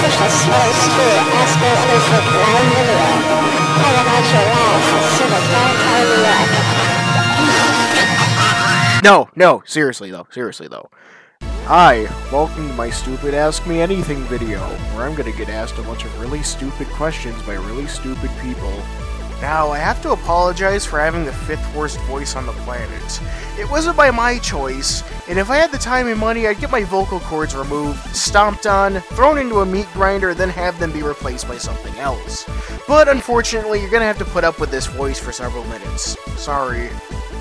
precious Holy Spirit ask me anything blind video. I will not your life as soon as don't tell you what. No, seriously though. Hi, welcome to my stupid Ask Me Anything video, where I'm gonna get asked a bunch of really stupid questions by really stupid people. Now, I have to apologize for having the 5th worst voice on the planet. It wasn't by my choice, and if I had the time and money, I'd get my vocal cords removed, stomped on, thrown into a meat grinder, then have them be replaced by something else. But unfortunately, you're gonna have to put up with this voice for several minutes. Sorry.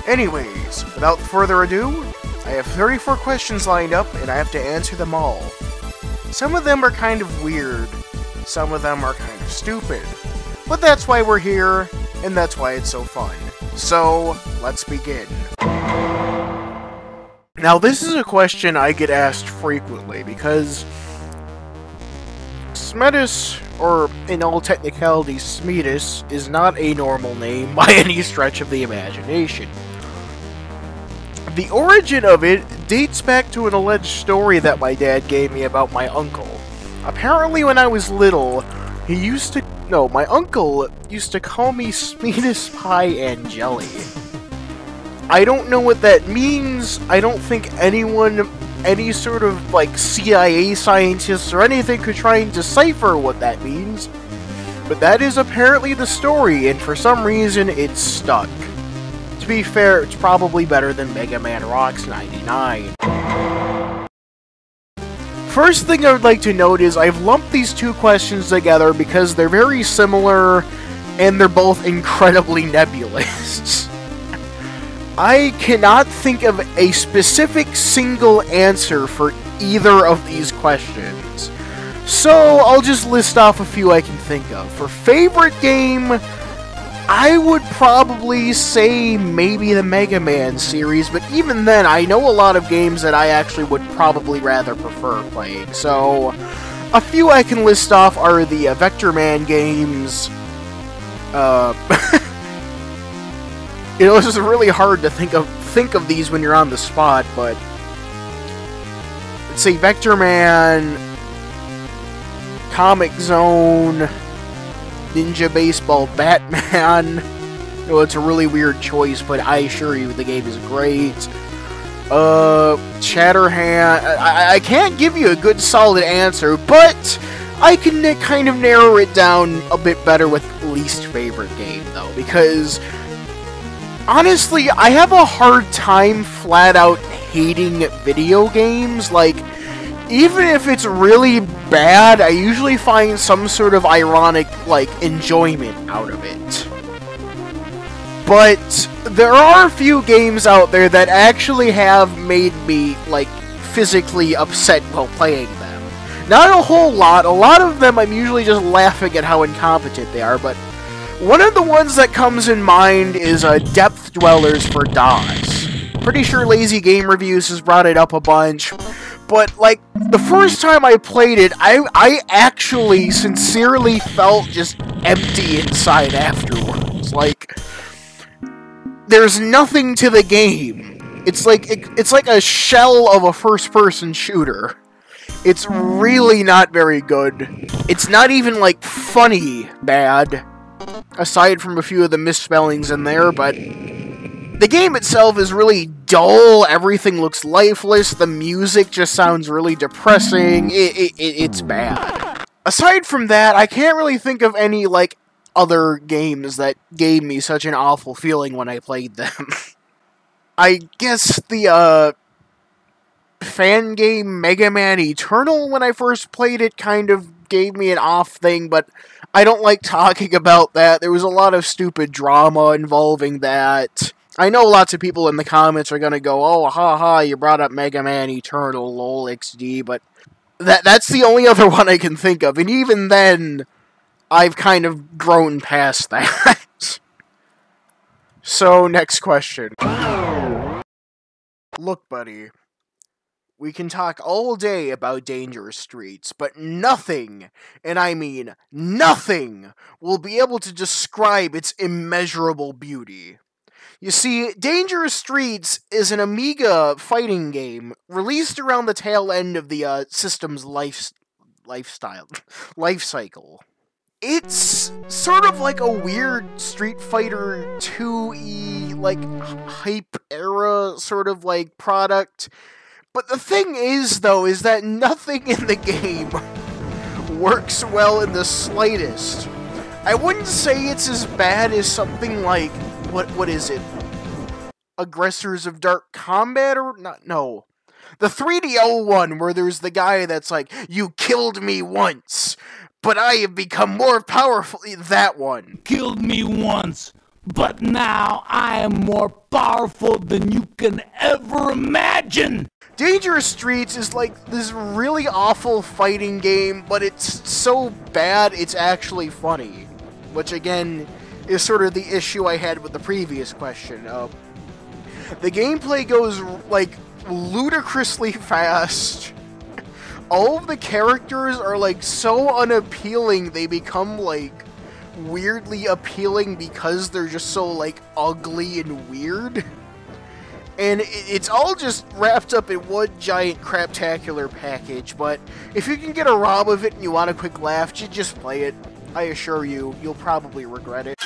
Anyways, without further ado, I have 34 questions lined up, and I have to answer them all. Some of them are kind of weird, some of them are kind of stupid. But that's why we're here, and that's why it's so fun. So, let's begin. Now, this is a question I get asked frequently, because Smedis, or in all technicality Smedis, is not a normal name by any stretch of the imagination. The origin of it dates back to an alleged story that my dad gave me about my uncle. Apparently when I was little, my uncle used to call me Smedis Pie and Jelly. I don't know what that means. I don't think any sort of, CIA scientists or anything could try and decipher what that means. But that is apparently the story, and for some reason, it's stuck. To be fair, it's probably better than Mega Man Rocks 99. First thing I would like to note is I've lumped these two questions together because they're very similar, and they're both incredibly nebulous. I cannot think of a specific single answer for either of these questions. So, I'll just list off a few I can think of. For favorite game, I would probably say maybe the Mega Man series, but even then, I know a lot of games that I actually would probably rather prefer playing. So, a few I can list off are the Vector Man games. This is really hard to think of these when you're on the spot, but let's say Vector Man, Comic Zone, Ninja Baseball Batman. It's a really weird choice, but I assure you the game is great. Shatterhand. I can't give you a good solid answer, but I can kind of narrow it down a bit better with least favorite game, though, because honestly, I have a hard time flat out hating video games. Even if it's really bad, I usually find some sort of ironic, enjoyment out of it. But there are a few games out there that actually have made me, physically upset while playing them. Not a whole lot. A lot of them I'm usually just laughing at how incompetent they are, but one of the ones that comes in mind is Depth Dwellers for DOS. Pretty sure Lazy Game Reviews has brought it up a bunch. But, the first time I played it, I actually sincerely felt just empty inside afterwards. There's nothing to the game. It's like a shell of a first-person shooter. It's really not very good. It's not even, funny bad, aside from a few of the misspellings in there, but the game itself is really dull, everything looks lifeless, the music just sounds really depressing, it's bad. Aside from that, I can't really think of any, other games that gave me such an awful feeling when I played them. I guess the, fan game Mega Man Eternal, when I first played it, kind of gave me an off thing, but I don't like talking about that. There was a lot of stupid drama involving that. I know lots of people in the comments are gonna go, oh, haha, you brought up Mega Man Eternal, lol, XD, but that's the only other one I can think of, and even then, I've kind of grown past that. So, next question. Look, buddy, we can talk all day about Dangerous Streets, but nothing, and I mean nothing, will be able to describe its immeasurable beauty. You see, Dangerous Streets is an Amiga fighting game released around the tail end of the system's life cycle. It's sort of like a weird Street Fighter 2e, like, hype era sort of, like, product. But the thing is, though, is that nothing in the game works well in the slightest. I wouldn't say it's as bad as something like, what is it? Aggressors of Dark Combat, or not? No. The 3DO one, where there's the guy that's like, you killed me once, but I have become more powerful. That one. Killed me once, but now I am more powerful than you can ever imagine. Dangerous Streets is like this really awful fighting game, but it's so bad it's actually funny. Which, again, is sort of the issue I had with the previous question. The gameplay goes, like, ludicrously fast. All of the characters are, like, so unappealing, they become, like, weirdly appealing because they're just so, like, ugly and weird. And it's all just wrapped up in one giant craptacular package, but if you can get a rob of it and you want a quick laugh, just play it. I assure you, you'll probably regret it.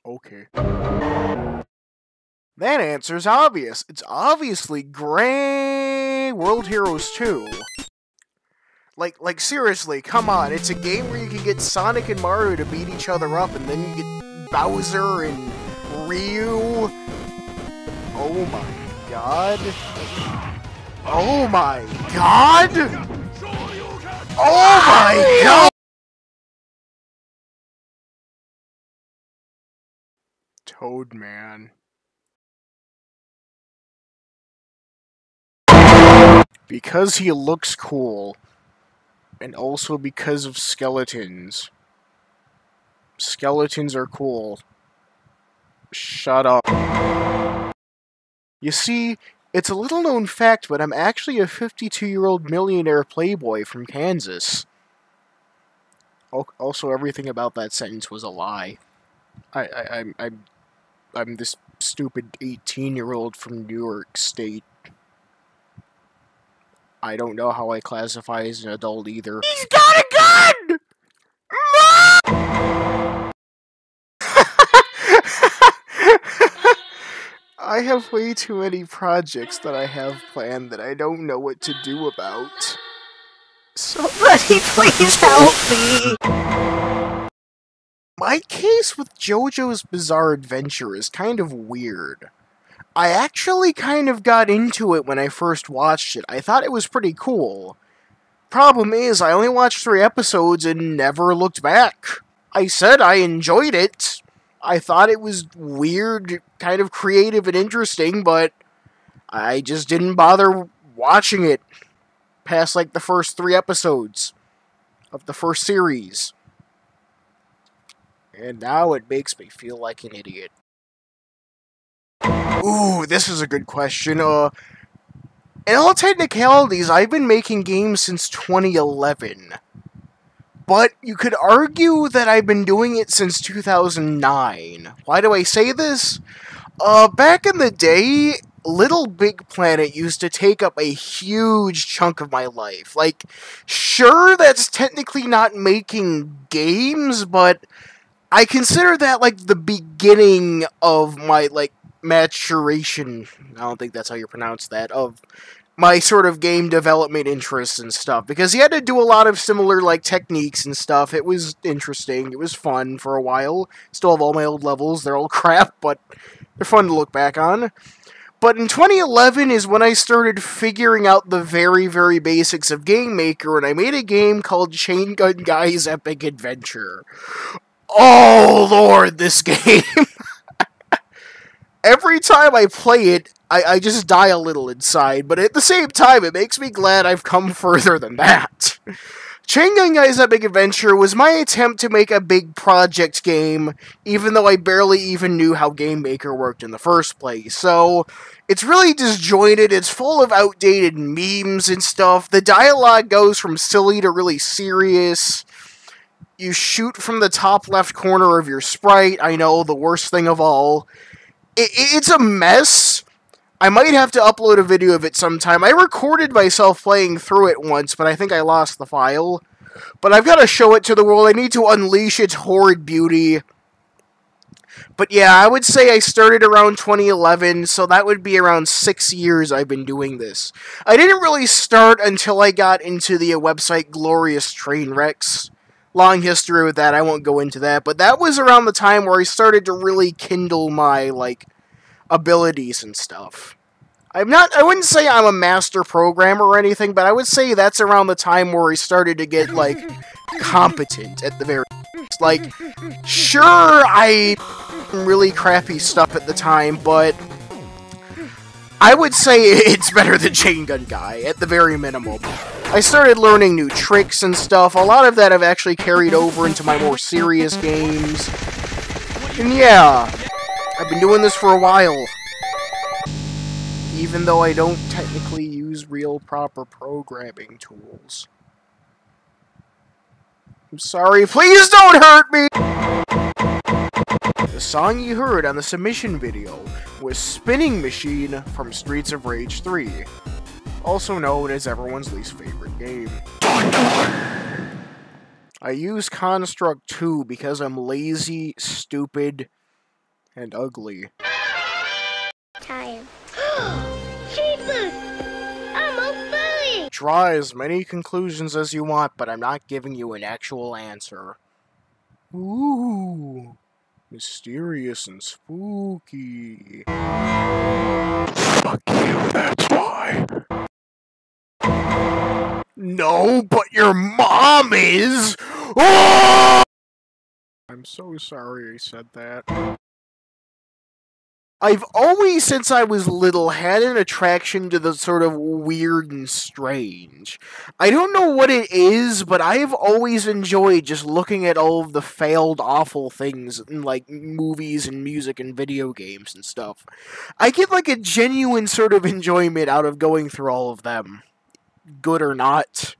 Okay. That answer's obvious. It's obviously Gray World Heroes 2. Like seriously, come on. It's a game where you can get Sonic and Mario to beat each other up, and then you get Bowser and Ryu. Oh my god. Oh my god! Oh my god! Toadman. Because he looks cool. And also because of skeletons. Skeletons are cool. Shut up. You see, it's a little known fact, but I'm actually a 52-year-old millionaire playboy from Kansas. Also, everything about that sentence was a lie. I'm this stupid 18-year-old from New York State. I don't know how I classify as an adult either. He's got a gun! I have way too many projects that I have planned that I don't know what to do about. Somebody please help me! My case with JoJo's Bizarre Adventure is kind of weird. I actually kind of got into it when I first watched it. I thought it was pretty cool. Problem is, I only watched 3 episodes and never looked back. I said I enjoyed it. I thought it was weird, kind of creative and interesting, but I just didn't bother watching it past, like, the first 3 episodes of the first series. And now it makes me feel like an idiot. Ooh, this is a good question. In all technicalities, I've been making games since 2011. But you could argue that I've been doing it since 2009. Why do I say this? Back in the day, Little Big Planet used to take up a huge chunk of my life. Like, sure, that's technically not making games, but I consider that, like, the beginning of my, like, maturation, I don't think that's how you pronounce that, of my sort of game development interests and stuff, because he had to do a lot of similar, like, techniques and stuff. It was interesting, it was fun for a while. Still have all my old levels, they're all crap, but they're fun to look back on. But in 2011 is when I started figuring out the very, very basics of Game Maker, and I made a game called Chain Gun Guy's Epic Adventure. Oh, Lord, this game! Every time I play it, I just die a little inside, but at the same time, it makes me glad I've come further than that. Chain Gun Guy's Epic Adventure was my attempt to make a big project game, even though I barely even knew how Game Maker worked in the first place. So, it's really disjointed, it's full of outdated memes and stuff. The dialogue goes from silly to really serious. You shoot from the top left corner of your sprite, I know, the worst thing of all. It's a mess. I might have to upload a video of it sometime. I recorded myself playing through it once, but I think I lost the file. But I've got to show it to the world. I need to unleash its horrid beauty. But yeah, I would say I started around 2011, so that would be around 6 years I've been doing this. I didn't really start until I got into the website Glorious Trainwrecks. Long history with that, I won't go into that, but that was around the time where I started to really kindle my, like, abilities and stuff. I wouldn't say I'm a master programmer or anything, but I would say that's around the time where I started to get, like, competent at the very least. Like, sure, I really crappy stuff at the time, but I would say it's better than Chain Gun Guy, at the very minimum. I started learning new tricks and stuff. A lot of that I've actually carried over into my more serious games. And yeah, I've been doing this for a while. Even though I don't technically use real proper programming tools. I'm sorry, please don't hurt me! The song you heard on the submission video was Spinning Machine from Streets of Rage 3, also known as everyone's least favorite game. I use Construct 2 because I'm lazy, stupid, and ugly. Time. Jeepers! I'm a bully! Draw as many conclusions as you want, but I'm not giving you an actual answer. Ooh, mysterious and spooky. Fuck you, that's why. No, but your mom is! Oh! I'm so sorry I said that. I've always, since I was little, had an attraction to the sort of weird and strange. I don't know what it is, but I've always enjoyed just looking at all of the failed, awful things in, like, movies and music and video games and stuff. I get, like, a genuine sort of enjoyment out of going through all of them. Good or not.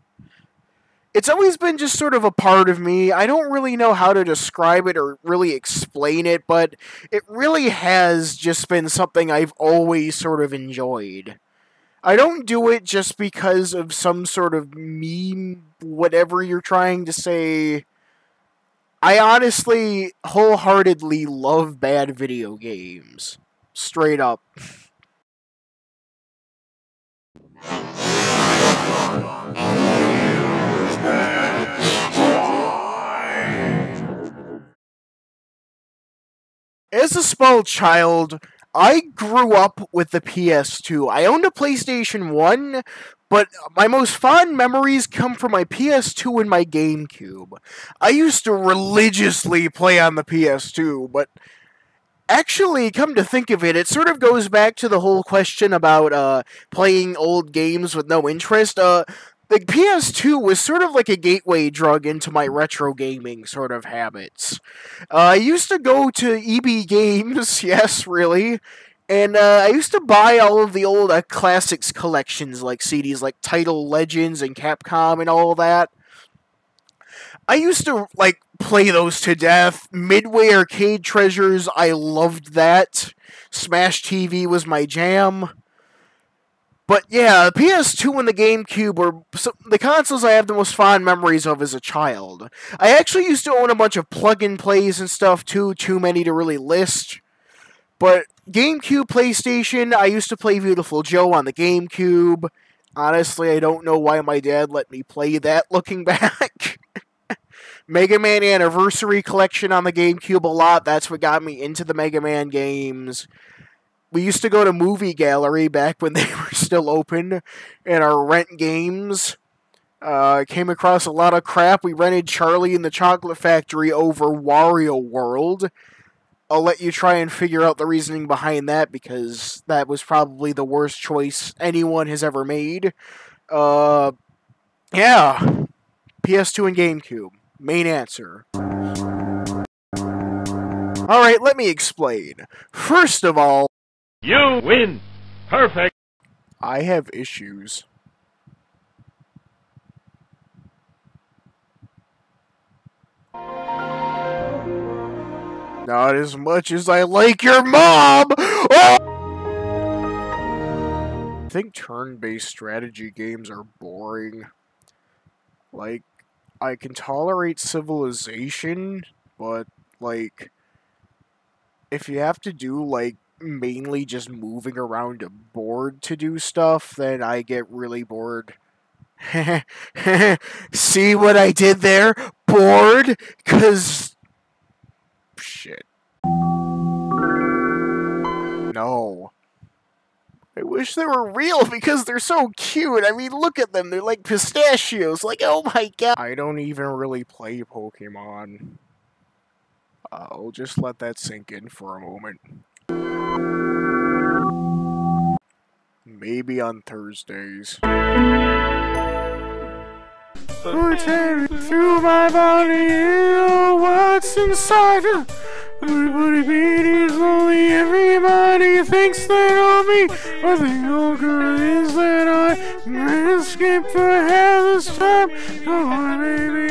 It's always been just sort of a part of me. I don't really know how to describe it or really explain it, but it really has just been something I've always sort of enjoyed. I don't do it just because of some sort of meme, whatever you're trying to say. I honestly, wholeheartedly love bad video games. Straight up. As a small child, I grew up with the PS2. I owned a PlayStation 1, but my most fond memories come from my PS2 and my GameCube. I used to religiously play on the PS2, but actually, come to think of it, it sort of goes back to the whole question about playing old games with no interest. The PS2 was sort of like a gateway drug into my retro gaming sort of habits. I used to go to EB Games, yes, really, and I used to buy all of the old classics collections, like CDs like Title Legends and Capcom and all that. I used to, like, play those to death. Midway Arcade Treasures, I loved that. Smash TV was my jam. But yeah, the PS2 and the GameCube were the consoles I have the most fond memories of as a child. I actually used to own a bunch of plug-and-plays and stuff too many to really list. But GameCube, PlayStation, I used to play Beautiful Joe on the GameCube. Honestly, I don't know why my dad let me play that looking back. Mega Man Anniversary Collection on the GameCube a lot, that's what got me into the Mega Man games. We used to go to Movie Gallery back when they were still open, and our rent games. Came across a lot of crap. We rented Charlie and the Chocolate Factory over Wario World. I'll let you try and figure out the reasoning behind that, because that was probably the worst choice anyone has ever made. Yeah. PS2 and GameCube. Main answer. Alright, let me explain. First of all, you win! Perfect! I have issues. Not as much as I like your mom! Oh! think turn-based strategy games are boring. Like, I can tolerate Civilization, but, like, if you have to do, like, mainly just moving around a board to do stuff, then I get really bored. See what I did there? Bored? 'Cause... shit. No. I wish they were real because they're so cute. I mean, look at them. They're like pistachios. Like, oh my god. I don't even really play Pokemon. I'll just let that sink in for a moment. Maybe on Thursdays. Through my body, what's inside? Everybody beating slowly, everybody thinks they know me. But the old girl is that I'm gonna skip ahead this time. Oh, baby,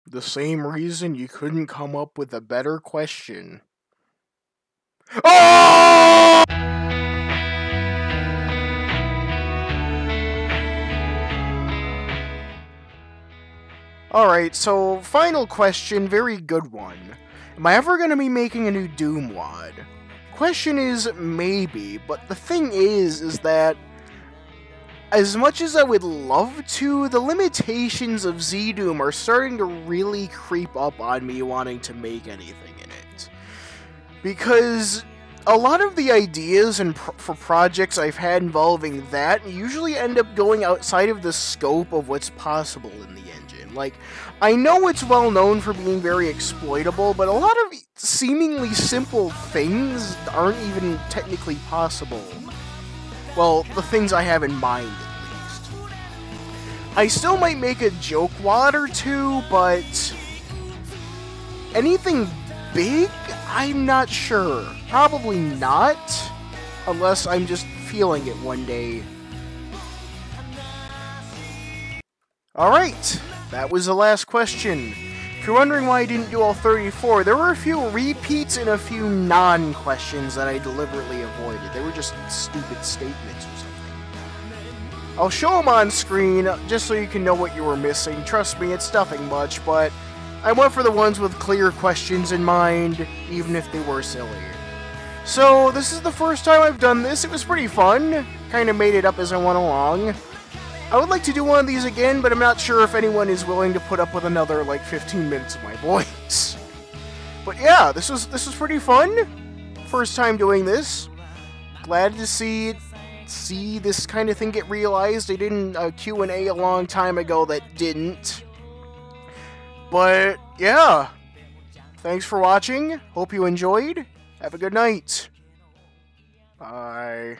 the same reason you couldn't come up with a better question. Oh! Alright, so final question, very good one. Am I ever gonna be making a new Doom WOD? Question is, maybe, but the thing is that as much as I would love to, the limitations of ZDoom are starting to really creep up on me wanting to make anything in it. Because a lot of the ideas for projects I've had involving that usually end up going outside of the scope of what's possible in the engine. Like, I know it's well known for being very exploitable, but a lot of seemingly simple things aren't even technically possible. Well, the things I have in mind, at least. I still might make a joke WOD or two, but anything big? I'm not sure. Probably not, unless I'm just feeling it one day. Alright, that was the last question. If you're wondering why I didn't do all 34, there were a few repeats and a few non-questions that I deliberately avoided. They were just stupid statements or something. I'll show them on screen, just so you can know what you were missing. Trust me, it's nothing much, but I went for the ones with clear questions in mind, even if they were silly. So, this is the first time I've done this. It was pretty fun. Kinda made it up as I went along. I would like to do one of these again, but I'm not sure if anyone is willing to put up with another, like, 15 minutes of my voice. But yeah, this was pretty fun. First time doing this. Glad to see this kind of thing get realized. I did a Q&A a long time ago that didn't. But, yeah. Thanks for watching. Hope you enjoyed. Have a good night. Bye.